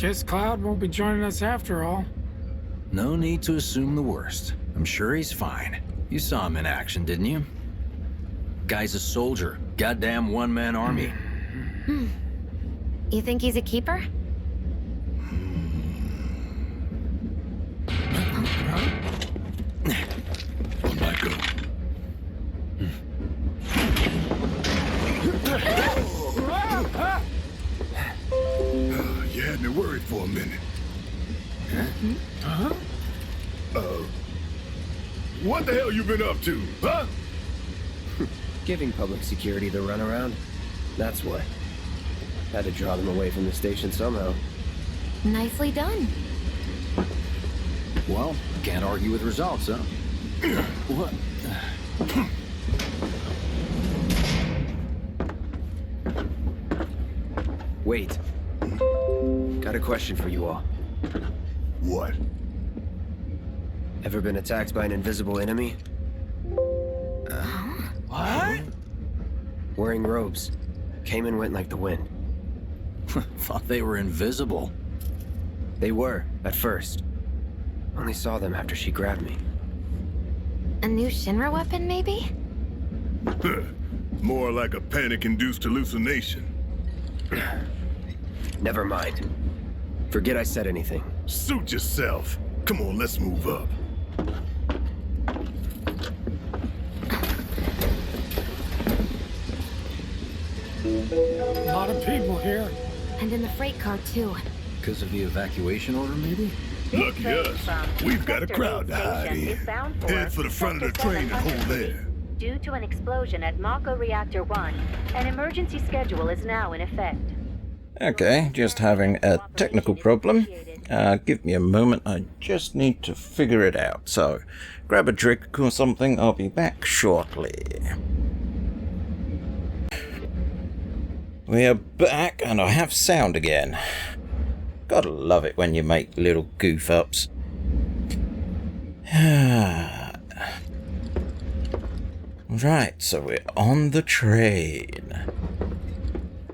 Guess Cloud won't be joining us after all. No need to assume the worst. I'm sure he's fine. You saw him in action, didn't you? Guy's a soldier. Goddamn one-man army. You think he's a keeper? On my go. You had me worried for a minute. Huh? What the hell you been up to, huh? Giving public security the runaround. That's what. Had to draw them away from the station somehow. Nicely done. Well, can't argue with results, huh? What? Wait. Got a question for you all. What? Ever been attacked by an invisible enemy? What? Wearing robes. Came and went like the wind. Thought they were invisible. They were, at first. Only saw them after she grabbed me. A new Shinra weapon, maybe? More like a panic-induced hallucination. Never mind. Forget I said anything. Suit yourself. Come on, let's move up. A lot of people here. And in the freight car, too. Because of the evacuation order, maybe? Lucky us. We've got a crowd to hide in. Head for the front of the train and hold there. Due to an explosion at Mako Reactor 1, an emergency schedule is now in effect. Okay, just having a technical problem. Give me a moment, I just need to figure it out. So, grab a drink or something, I'll be back shortly. We are back, and I have sound again. Gotta love it when you make little goof-ups. Right, so we're on the train.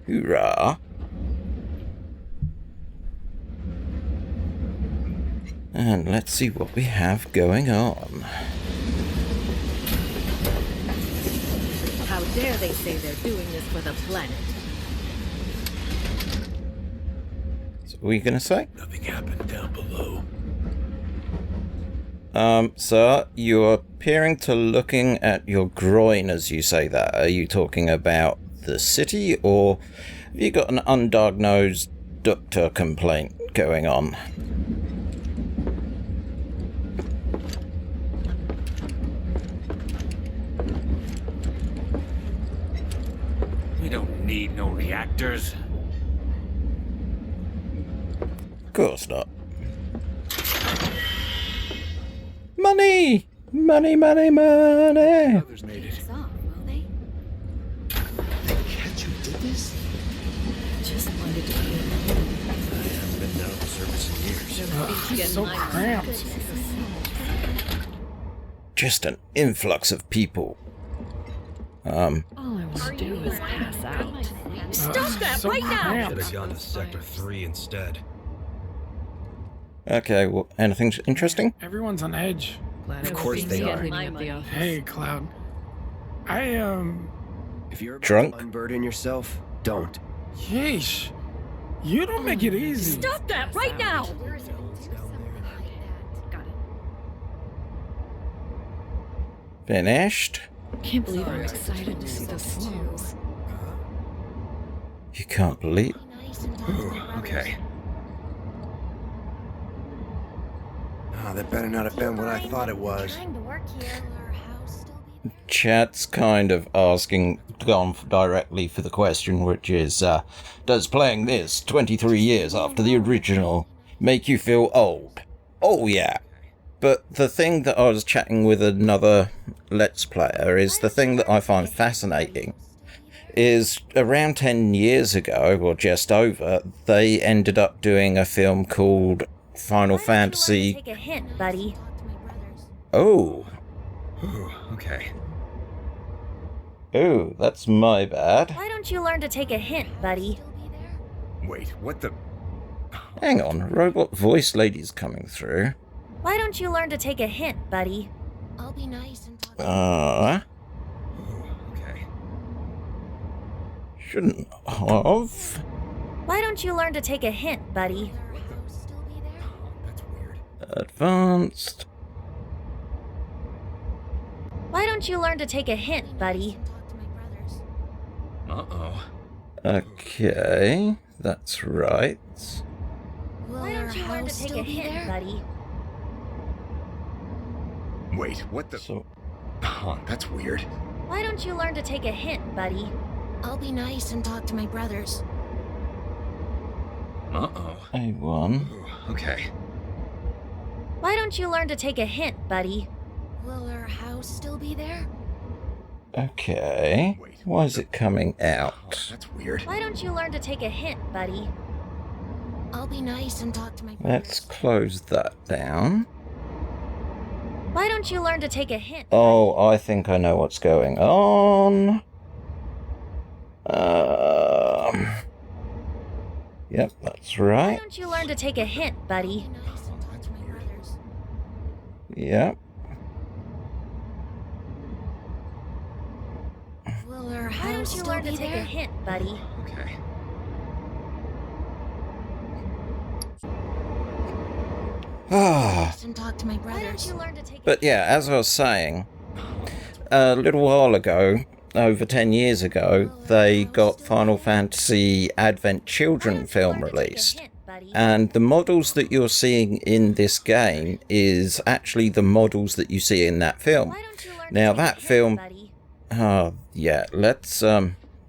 Hoorah! And let's see what we have going on. How dare they say they're doing this for the planet? So what are you gonna say? Nothing happened down below. Sir, you're appearing to looking at your groin as you say that. Are you talking about the city, or have you got an undiagnosed doctor complaint going on? We don't need no reactors. Of course not. Money! Money, money, money! Others made it. Can't you do this? Just wanted to be I haven't been down to service in years. So cramped. Just an influx of people. All I want to do is pass out. Stop that right now! Should have gone to Sector 3 instead. Okay, well, anything interesting? Everyone's on edge. Of course they are. Hey, Cloud. If you're about Drunk? to unburden yourself, don't. Yeesh. You don't make it easy. Stop that right now! Finished? Can't believe I'm excited to see the slums. You can't believe... Okay. Oh, that better not have been what I thought it was. Chat's kind of asking, gone directly for the question, which is, does playing this 23 years after the original make you feel old? Oh yeah. But the thing that I was chatting with another Let's Player is the thing that I find fascinating is around 10 years ago, or just over, they ended up doing a film called Final Fantasy... Take a hint, buddy. Oh. Ooh, okay. Oh, that's my bad. Why don't you learn to take a hint, buddy? Wait, what the... Hang on, robot voice lady's coming through. Why don't you learn to take a hint, buddy? I'll be nice and talk. Okay. Shouldn't have. Why don't you learn to take a hint, buddy? Still be there? That's weird. Advanced. Why don't you learn to take a hint, buddy? Talk to my brothers. Uh-oh. Okay, that's right. Will Why our don't you learn to house take still a be hint, there? buddy? Wait, what the... So, Oh, that's weird. Why don't you learn to take a hint, buddy? I'll be nice and talk to my brothers. Uh-oh. A1. Ooh, okay. Why don't you learn to take a hint, buddy? Will our house still be there? Okay. Why is it coming Oh, out? that's weird. Why don't you learn to take a hint, buddy? I'll be nice and talk to my Let's brothers. close that down. Why don't you learn to take a hint? Oh, I think I know what's going on. Yep, that's Why right. don't you learn to take a hint, buddy? I'll be nice and talk to my brothers. Yep. Will our Why house don't you still learn to be take a there? hint, buddy? Okay. Ah. And talk to my Why don't brothers. you learn to take a But yeah, as I was saying, a little while ago, over 10 years ago, they got Final Fantasy Advent Children film released. And the models that you're seeing in this game is actually the models that you see in that film. Now that film, yeah, let's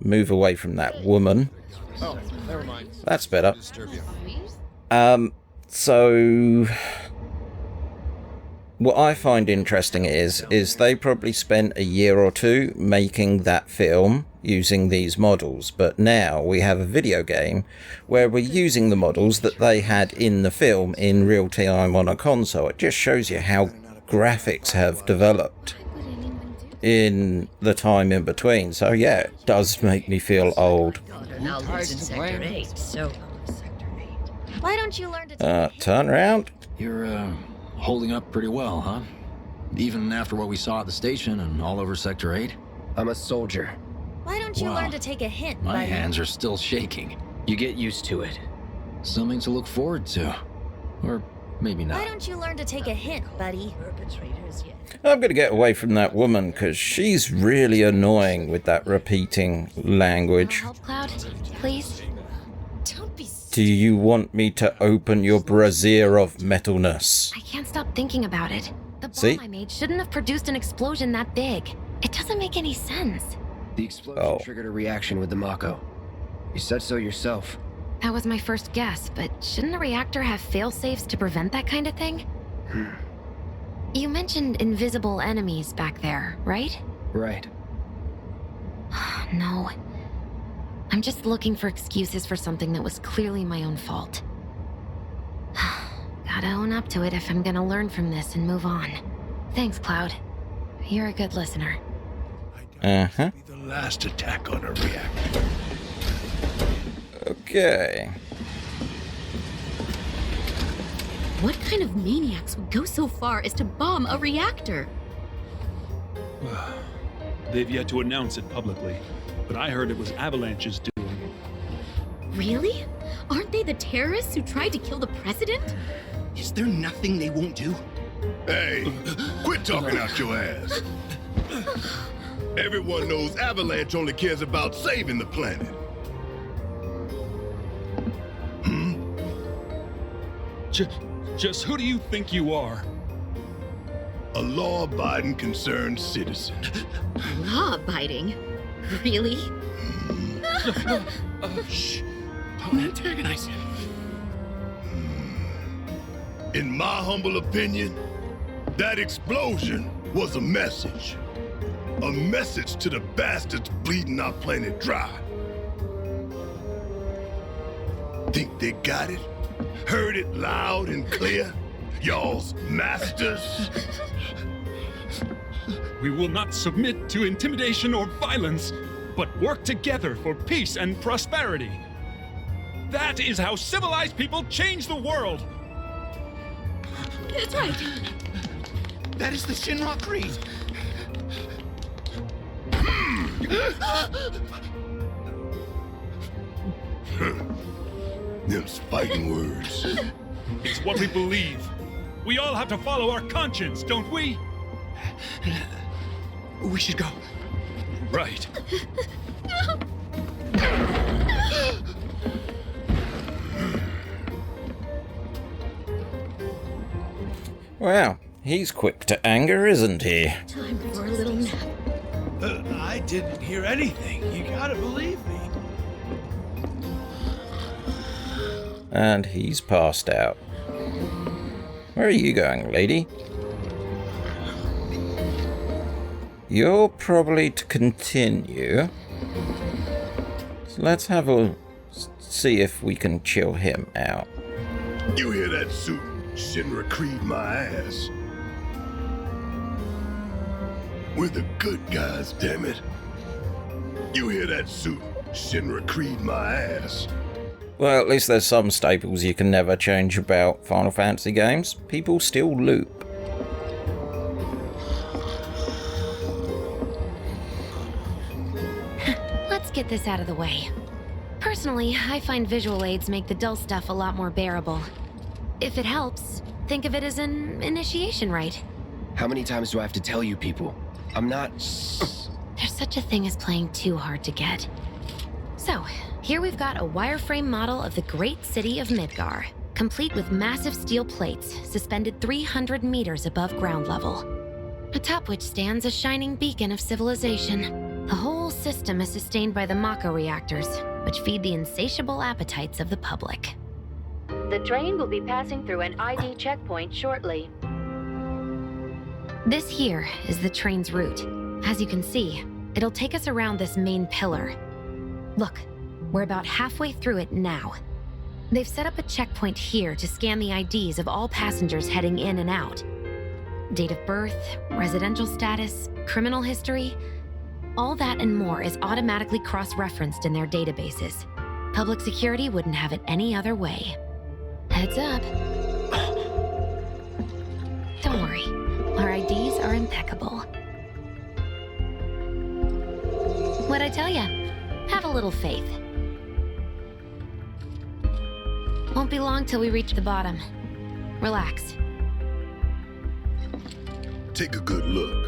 move away from that woman. Oh, never mind. That's better. Disturb you. So what I find interesting is they probably spent a year or two making that film using these models, but now we have a video game where we're using the models that they had in the film in real time on a console. It just shows you how graphics have developed in the time in between. So yeah, it does make me feel old. Now lives in Sector 8, so... Why don't you learn to take a hint? Turn around. You're, holding up pretty well, huh? Even after what we saw at the station and all over Sector 8? I'm a soldier. Why don't you Wow. learn to take a hint, My buddy? hands are still shaking. You get used to it. Something to look forward to. Or maybe Why not. don't you learn to take a hint, buddy? I'm going to get away from that woman because she's really annoying with that repeating language. Help, Cloud, please. Don't be Do you want me to open your brassiere of metalness? I can't stop thinking about it. The bomb See? I made shouldn't have produced an explosion that big. It doesn't make any sense. The explosion Oh. triggered a reaction with the Mako. You said so yourself. That was my first guess, but shouldn't a reactor have fail-safes to prevent that kind of thing? You mentioned invisible enemies back there, right? Right. No. I'm just looking for excuses for something that was clearly my own fault. Gotta own up to it if I'm gonna learn from this and move on. Thanks, Cloud. You're a good listener. Uh-huh. Be the last attack on a reactor. Okay. What kind of maniacs would go so far as to bomb a reactor? They've yet to announce it publicly, but I heard it was Avalanche's doing. Really? Aren't they the terrorists who tried to kill the president? Is there nothing they won't do? Hey, quit talking out your ass. Everyone knows Avalanche only cares about saving the planet. Just who do you think you are? A law-abiding, concerned citizen. Law-abiding? Really? Shh. Don't antagonize him. In my humble opinion, that explosion was a message. A message to the bastards bleeding our planet dry. Think they got it? Heard it loud and clear? Y'all's masters? We will not submit to intimidation or violence, but work together for peace and prosperity. That is how civilized people change the world! That's right. That is the Shinra Creed. Them's fighting words. It's what we believe. We all have to follow our conscience, don't we? We should go. Right. Well, he's quick to anger, isn't he? Time for a little nap. I didn't hear anything. You gotta believe me. And he's passed out. Where are you going, lady? You're probably to continue. So let's have a see if we can chill him out. You hear that suit? Shinra Creed my ass. We're the good guys, damn it. You hear that suit? Shinra Creed my ass. Well, at least there's some staples you can never change about Final Fantasy games. People still loop. Let's get this out of the way. Personally, I find visual aids make the dull stuff a lot more bearable. If it helps, think of it as an initiation rite. How many times do I have to tell you people? I'm not... There's such a thing as playing too hard to get. So, here we've got a wireframe model of the great city of Midgar, complete with massive steel plates suspended 300 meters above ground level, atop which stands a shining beacon of civilization. The whole system is sustained by the Mako reactors, which feed the insatiable appetites of the public. The train will be passing through an ID checkpoint shortly. This here is the train's route. As you can see, it'll take us around this main pillar. Look, we're about halfway through it now. They've set up a checkpoint here to scan the IDs of all passengers heading in and out. Date of birth, residential status, criminal history, all that and more is automatically cross-referenced in their databases. Public security wouldn't have it any other way. Heads up. Don't worry, our IDs are impeccable. What'd I tell ya? Have a little faith. Won't be long till we reach the bottom. Relax. Take a good look.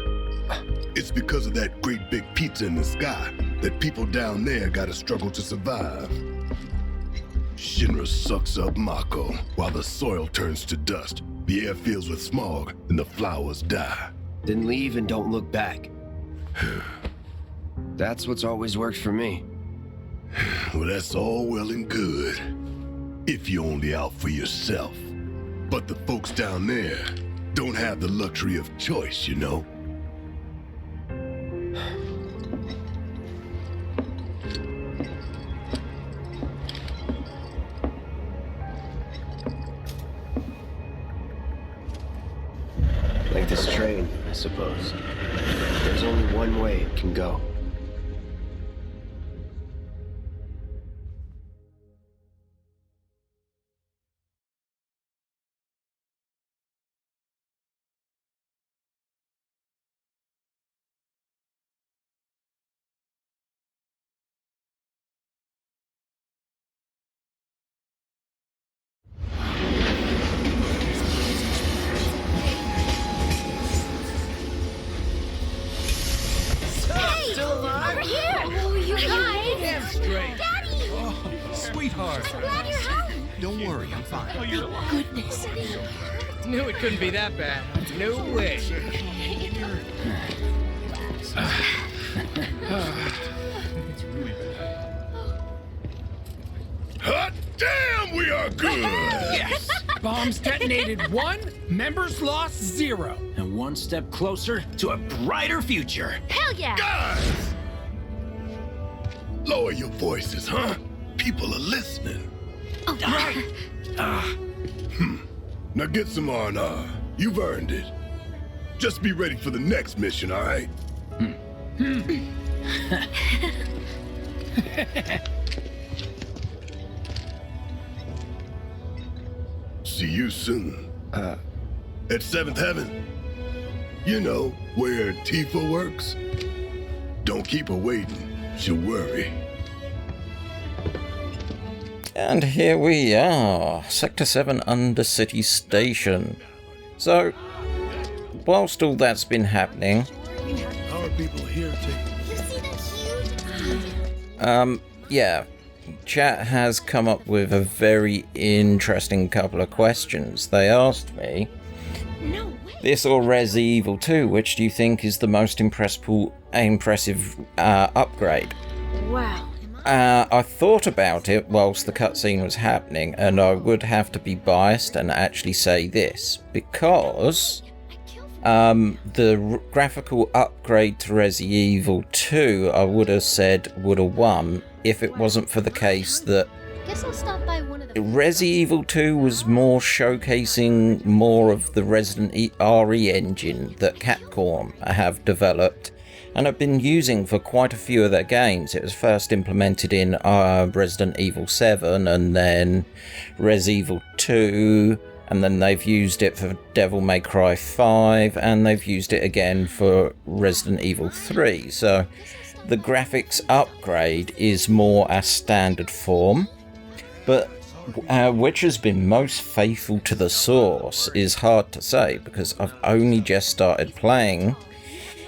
It's because of that great big pizza in the sky that people down there gotta struggle to survive. Shinra sucks up Mako while the soil turns to dust, the air fills with smog, and the flowers die. Then leave and don't look back. That's what's always worked for me. Well, that's all well and good, if you're only out for yourself. But the folks down there don't have the luxury of choice, you know? Like this train, I suppose. There's only one way it can go. Sweetheart. Glad you're home. Don't worry, I'm fine. Oh, you're Goodness. Knew it couldn't be that bad. No way. It's really bad. Hot damn, we are good! Yes! Bombs detonated 1, members lost 0. And one step closer to a brighter future. Hell yeah! Guys! Lower your voices, huh? People are listening. Oh, right. Now get some R&R. You've earned it. Just be ready for the next mission, all right? See you soon. At 7th Heaven. You know, where Tifa works. Don't keep her waiting. She'll worry. And here we are, Sector 7 Undercity Station. So, whilst all that's been happening... How are people here yeah, chat has come up with a very interesting couple of questions. They asked me, this or Res Evil 2, which do you think is the most impressive upgrade? Wow. I thought about it whilst the cutscene was happening, and I would have to be biased and actually say this, because the graphical upgrade to Resi Evil 2, I would have said would have won if it wasn't for the case that Resi Evil 2 was more showcasing more of the Resident RE engine that Capcom have developed and have been using for quite a few of their games. It was first implemented in Resident Evil 7 and then Res Evil 2, and then they've used it for Devil May Cry 5, and they've used it again for Resident Evil 3. So the graphics upgrade is more a standard form, but which has been most faithful to the source is hard to say, because I've only just started playing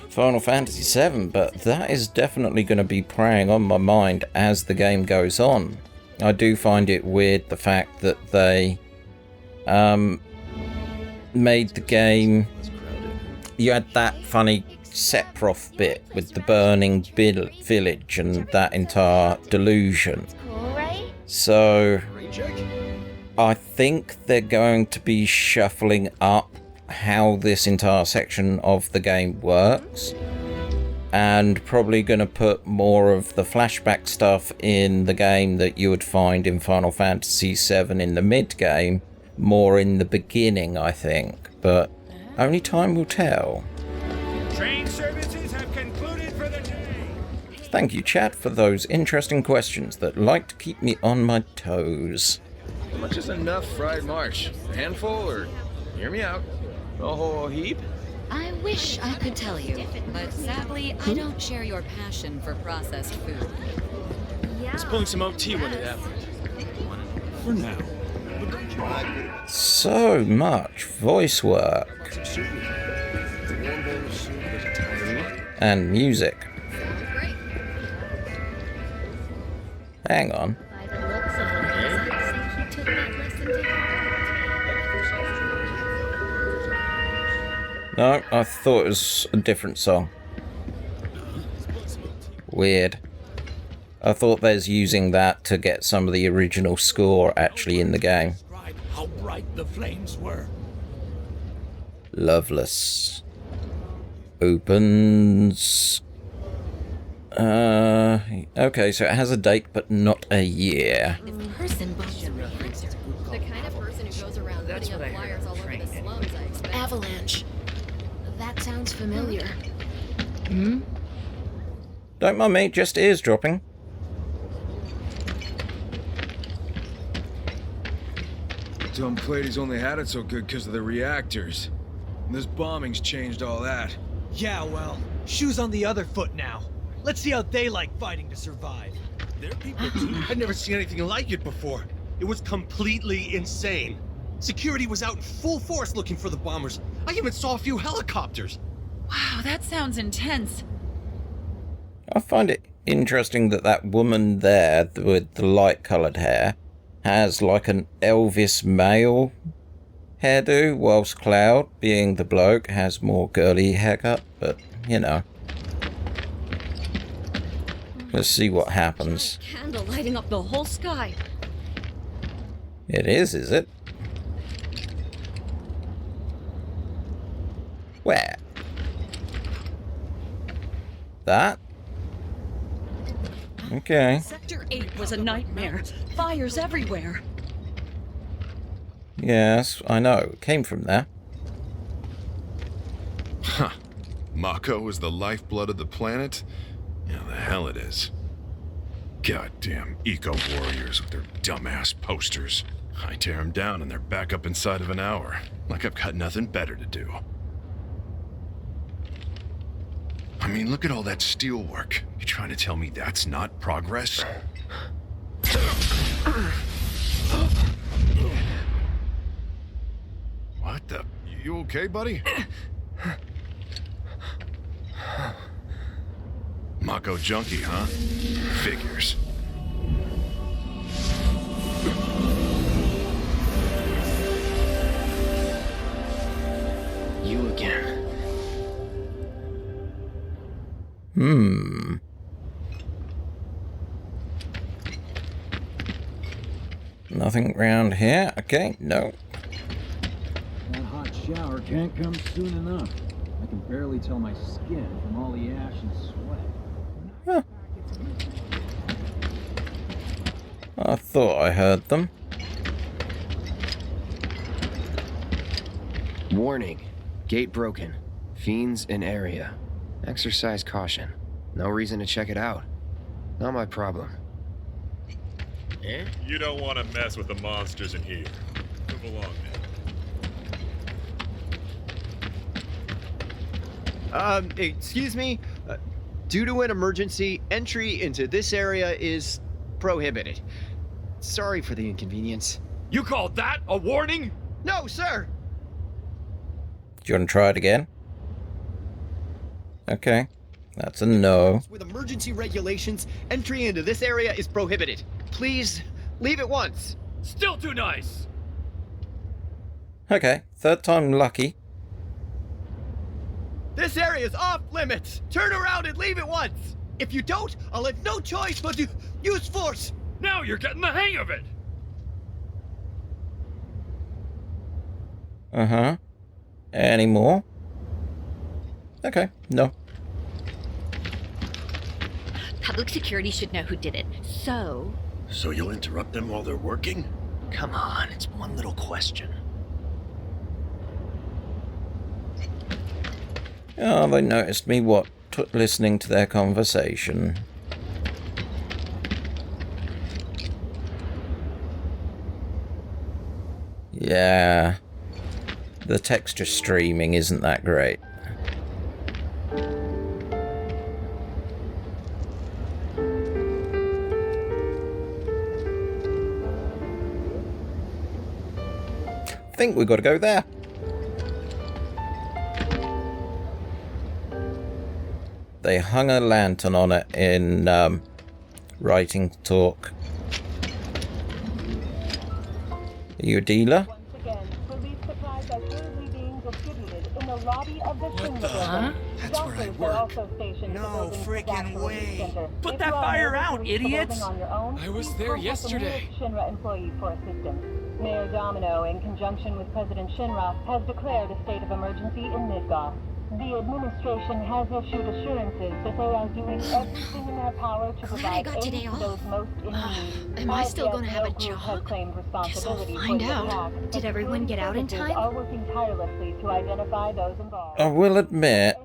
Final Fantasy VII, but that is definitely going to be preying on my mind as the game goes on. I do find it weird the fact that they made the game... You had that funny Sephiroth bit with the burning village and that entire delusion. So I think they're going to be shuffling up how this entire section of the game works, and probably going to put more of the flashback stuff in the game that you would find in Final Fantasy VII in the mid-game, more in the beginning, I think, but only time will tell. Train services have concluded for the day. Thank you, chat, for those interesting questions that like to keep me on my toes. How much is enough fried marsh? A handful, or hear me out, a whole heap? I wish I could tell you, but sadly, I don't share your passion for processed food. I was pulling some OT when it happened. For now. So much voice work. And music. Hang on. No, I thought it was a different song. Weird. I thought they was using that to get some of the original score actually in the game. How bright the flames were. Loveless. Opens... okay, so it has a date but not a year. The kind of person who goes around putting up flyers all over the slums, I expect. Avalanche. That sounds familiar. Hmm? Don't mind me, just eavesdropping. Dumb Platy's only had it so good because of the reactors. And this bombing's changed all that. Yeah, well, shoes on the other foot now. Let's see how they like fighting to survive. They're people too. I'd never seen anything like it before. It was completely insane. Security was out in full force looking for the bombers. I even saw a few helicopters. Wow, that sounds intense. I find it interesting that that woman there with the light-coloured hair has like an Elvis male hairdo, whilst Cloud, being the bloke, has more girly haircut, but, you know. Let's see what happens. Candle lighting up the whole sky. It is it? Where? That? Okay. Sector 8 was a nightmare. Fires everywhere. Yes, I know. It came from there. Huh. Mako is the lifeblood of the planet? Yeah, the hell it is. Goddamn eco-warriors with their dumbass posters. I tear them down and they're back up inside of an hour. Like I've got nothing better to do. I mean, look at all that steel work. You trying to tell me that's not progress? What the? You okay, buddy? Mako junkie, huh? Figures. You again. Nothing round here. Okay, no. That hot shower can't come soon enough. I can barely tell my skin from all the ash and sweat. I thought I heard them. Warning. Gate broken. Fiends in area. Exercise caution. No reason to check it out. Not my problem. Eh? You don't want to mess with the monsters in here. Move along then. Excuse me? Due to an emergency, entry into this area is prohibited. Sorry for the inconvenience. You called that a warning? No, sir! Do you want to try it again? Okay. That's a no. With emergency regulations, entry into this area is prohibited. Please, leave at once. Still too nice! Okay, third time lucky. This area is off limits! Turn around and leave at once! If you don't, I'll have no choice but to use force! Now you're getting the hang of it! Uh-huh. Any more? Okay, no. Public security should know who did it. So you'll interrupt them while they're working? Come on, it's one little question. Oh, they noticed me, what? Listening to their conversation. Yeah. The texture streaming isn't that great. I think we've got to go there. They hung a lantern on it in writing talk. Are you a dealer? What the? Huh? That's where I work. No freaking way. Put that fire out, idiots! I was there yesterday. Shinra employees for assistance. Mayor Domino, in conjunction with President Shinra, has declared a state of emergency in Midgar. The administration has issued assurances that they are doing everything in their power to provide aid to those most in need. am I still going to have a job? Guess I'll find out. Did everyone get out in time? Are working tirelessly to identify those involved. I will admit,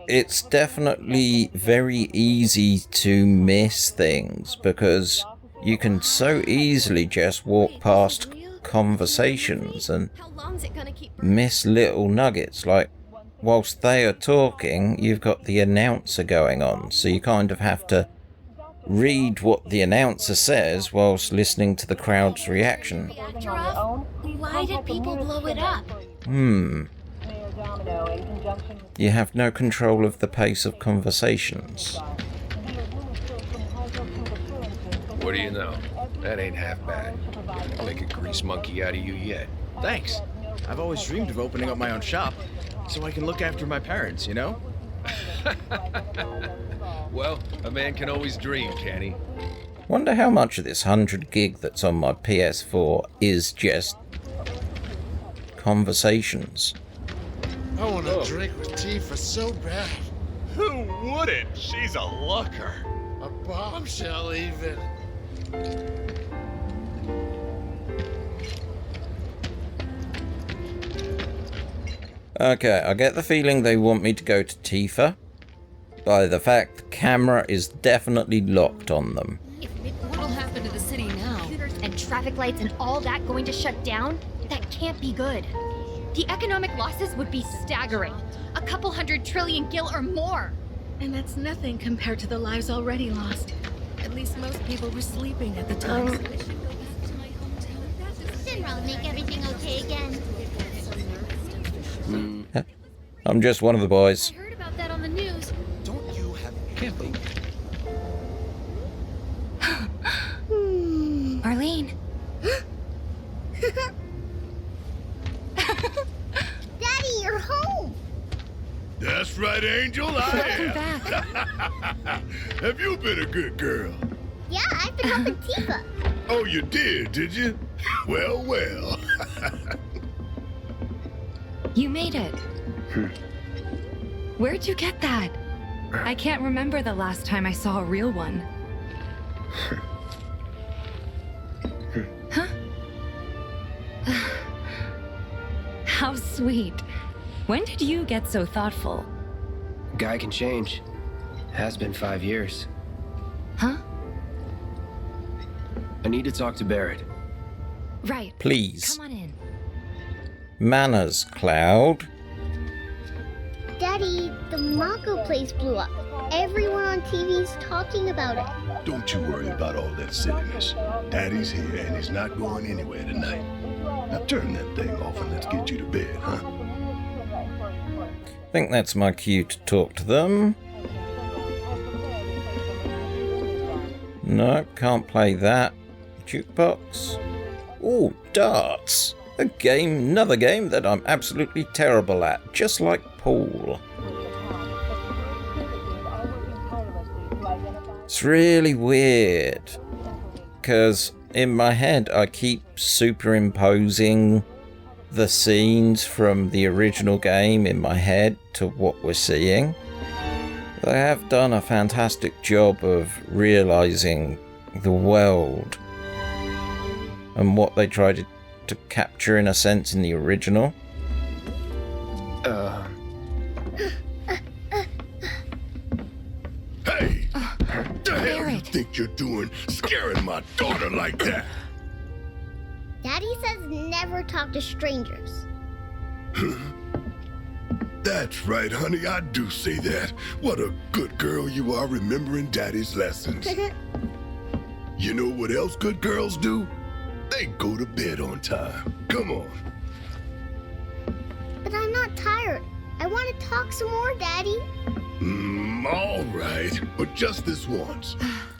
it's definitely very easy to miss things because you can so easily just walk past conversations and miss little nuggets. Like, whilst they are talking, you've got the announcer going on, so you kind of have to read what the announcer says whilst listening to the crowd's reaction. Why did people blow it up? You have no control of the pace of conversations. What do you know? That ain't half bad. I'll make a grease monkey out of you yet. Thanks. I've always dreamed of opening up my own shop, so I can look after my parents, you know? Well, a man can always dream, can he? Wonder how much of this 100 gig that's on my PS4 is just conversations. I want a drink with Tifa so bad. Who wouldn't? She's a looker. A bombshell, even. Okay, I get the feeling they want me to go to Tifa by the fact the camera is definitely locked on them. What'll happen to the city now? workers and traffic lights and all that going to shut down, that can't be good. The economic losses would be staggering. A couple 100 trillion gil or more. And that's nothing compared to the lives already lost. At least most people were sleeping at the time. Shinra will make everything okay again. I'm just one of the boys. I heard about that on the news. Don't you have empathy? Arlene. Daddy, you're home! That's right, Angel, I am. Have you been a good girl? Yeah, I've been helping Tifa. Oh, you did you? Well, well. You made it. Where'd you get that? I can't remember the last time I saw a real one. Huh? How sweet. When did you get so thoughtful? Guy can change. Has been 5 years. Huh? I need to talk to Barrett. Right. Please. Come on in. Manners, Cloud. Daddy, the Mako place blew up. Everyone on TV's talking about it. Don't you worry about all that silliness. Daddy's here and he's not going anywhere tonight. Now turn that thing off and let's get you to bed, huh? I think that's my cue to talk to them. No, can't play that. Jukebox. Oh, darts. Another game that I'm absolutely terrible at, just like Paul. It's really weird, because in my head I keep superimposing the scenes from the original game in my head to what we're seeing. They have done a fantastic job of realizing the world and what they tried to capture in a sense in the original. Hey! What the hell you think you're doing scaring my daughter like that? Daddy says never talk to strangers. That's right, honey, I do say that. What a good girl you are remembering Daddy's lessons. You know what else good girls do? They go to bed on time. Come on. But I'm not tired. I want to talk some more, Daddy. All right, but just this once.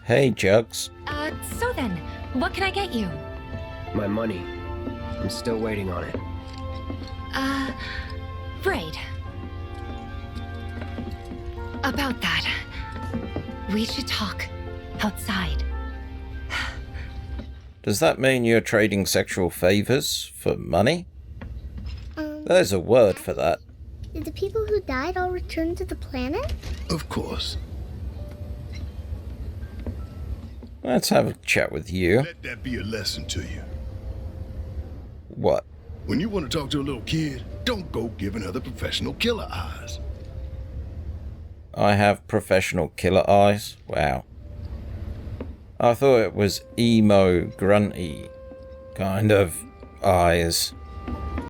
Hey, Jugs. So then, what can I get you? My money. I'm still waiting on it. Right. About that, we should talk outside. Does that mean you're trading sexual favors for money? There's a word for that. Did the people who died all return to the planet? Of course. Let's have a chat with you. Let that be a lesson to you. What? When you want to talk to a little kid, don't go giving other professional killer eyes. I have professional killer eyes? Wow. I thought it was emo, grunty kind of eyes.